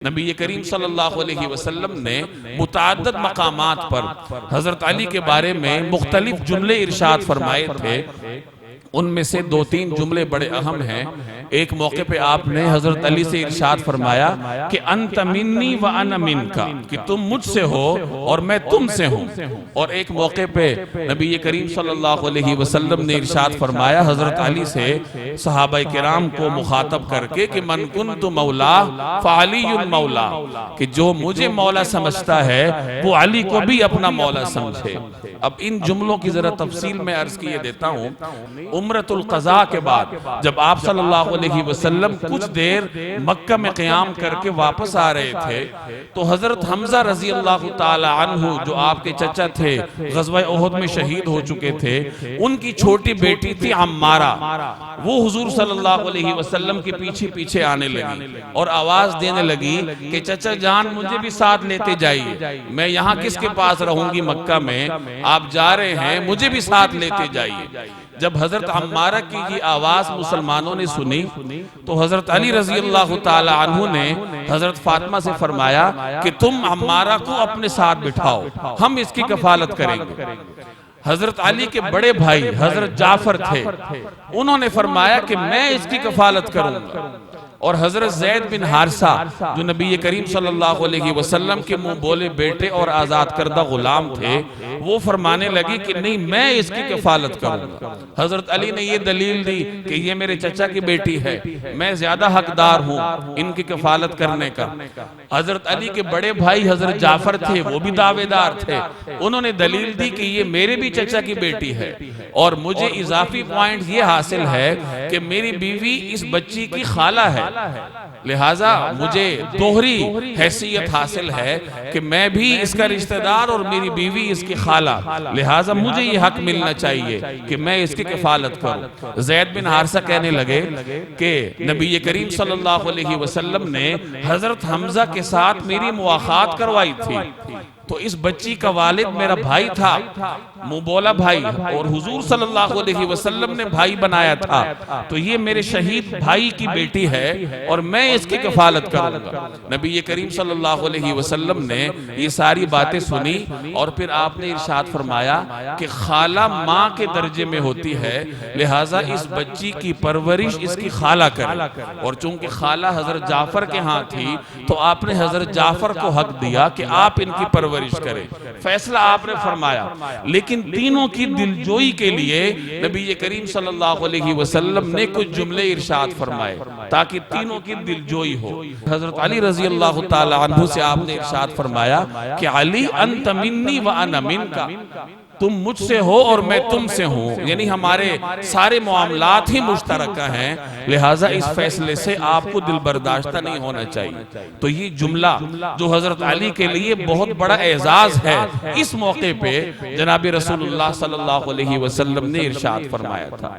नबी करीम सल्लल्लाहु अलैहि वसल्लम ने मुतअद्दिद मकामात पर हजरत अली के बारे में मुख्तलिफ जुमले इरशाद फरमाए थे। उनमें से दो तीन जुमले बड़े अहम हैं। एक मौके पे आपने हजरत अली से इरशाद फरमाया कि अंत मिन्नी व अना मिनका, कि तुम मुझसे हो और मैं तुमसे हूँ। और एक मौके पे नबी करीम सल्लल्लाहु अलैहि वसल्लम ने इरशाद फरमाया हजरत अली से सहाबाए किराम को मुखातब करके कि मन कुन्तु मौला फ़अलियुल मौला, कि जो मुझे मौला समझता है वो अली को भी अपना मौला समझे। अब इन जुमलों की जरा तफसील में अर्ज किए देता हूँ। उम्रतुल क़ज़ा के बाद जब आप सल्लल्लाहु अलैहि वसल्लम कुछ देर मक्का में क़याम करके वापस आ रहे थे तो हजरत हमजा रज़ी अल्लाह ताला अन्हु, जो आपके चचा थे, ग़ज़वा उहद में शहीद हो चुके थे, उनकी छोटी बेटी थी अम्मारा। वो हुजूर सल्लल्लाहु अलैहि वसल्लम के पीछे पीछे आने लगी और आवाज देने लगी कि चचा जान मुझे भी साथ लेते जाइए, मैं यहाँ किसके पास रहूंगी, मक्का में आप जा रहे हैं, मुझे भी साथ लेते जाइए। जब हजरत अम्मारा की ये आवाज मुसलमानों ने सुनी तो हजरत अली रजी अल्लाह ताला अन्हु ने हजरत फातिमा से फरमाया कि तुम अम्मारा को अपने साथ बिठाओ, हम इसकी कफालत करेंगे। हजरत अली के बड़े भाई हजरत जाफर थे, उन्होंने फरमाया कि मैं इसकी कफालत करूंगा। और हजरत ज़ैद बिन हारिसा, जो नबी करीम सल्लल्लाहु अलैहि वसल्लम के मुंह बोले बेटे और आजाद करदा गुलाम थे, वो फरमाने लगी कि नहीं मैं इसकी कफालत करूंगा। हजरत अली ने ये दलील दी कि ये मेरे चचा की बेटी है, मैं ज्यादा हकदार हूँ इनकी कफालत करने का। हजरत अली के बड़े भाई हजरत जाफर थे, वो भी दावेदार थे, उन्होंने दलील दी कि ये मेरे भी चचा की बेटी है और मुझे इजाफी पॉइंट ये हासिल है कि मेरी बीवी इस बच्ची की खाला है, लिहाजा मुझे दोहरी हैसियत हासिल है कि मैं भी इसका रिश्तेदार और मेरी बीवी इसकी खाला, लिहाजा मुझे ये हक मिलना चाहिए कि मैं इसकी कफालत करूं। ज़ैद बिन हारिसा कहने लगे कि नबी करीम सल्लल्लाहु अलैहि वसल्लम ने हजरत हमजा के साथ मेरी मुआखात करवाई थी, तो इस बच्ची का वालिद मेरा भाई था, मुबोला भाई, और हुजूर सल्लल्लाहु अलैहि वसल्लम ने भाई बनाया था, तो ये मेरे शहीद भाई की बेटी है और मैं इसकी कफालत करूंगा। नबी करीम सल्लल्लाहु अलैहि वसल्लम ने ये सारी बातें सुनी और फिर आपने इरशाद फरमाया कि खाला माँ के दर्जे में होती है, लिहाजा इस बच्ची की परवरिश इसकी खाला करे। और चूंकि खाला हजरत जाफर के यहाँ थी तो आपने हजरत जाफर को हक दिया कि आप इनकी परवरिश करें। फैसला आपने फरमाया, लेकिन तीनों की दिलजोई के लिए नबी करीम सल्लल्लाहु अलैहि वसल्लम ने कुछ जुमले इरशाद फरमाए ताकि तीनों की दिलजोई हो। हजरत अली रजी अल्लाह ताला अन्हु से आपने इरशाद फरमाया कि अली अंत मिन्नी व अना मिनका, तुम मुझसे हो और मैं तुमसे हूँ, यानी हमारे सारे मामलात ही मुश्तरका हैं, लिहाजा इस फैसले से आपको दिल बर्दाश्ता नहीं होना चाहिए। तो ये जुमला जो हजरत अली के लिए बहुत बड़ा एजाज है, इस मौके पे जनाब रसूलुल्लाह सल्लल्लाहु अलैहि वसल्लम ने इरशाद फरमाया था।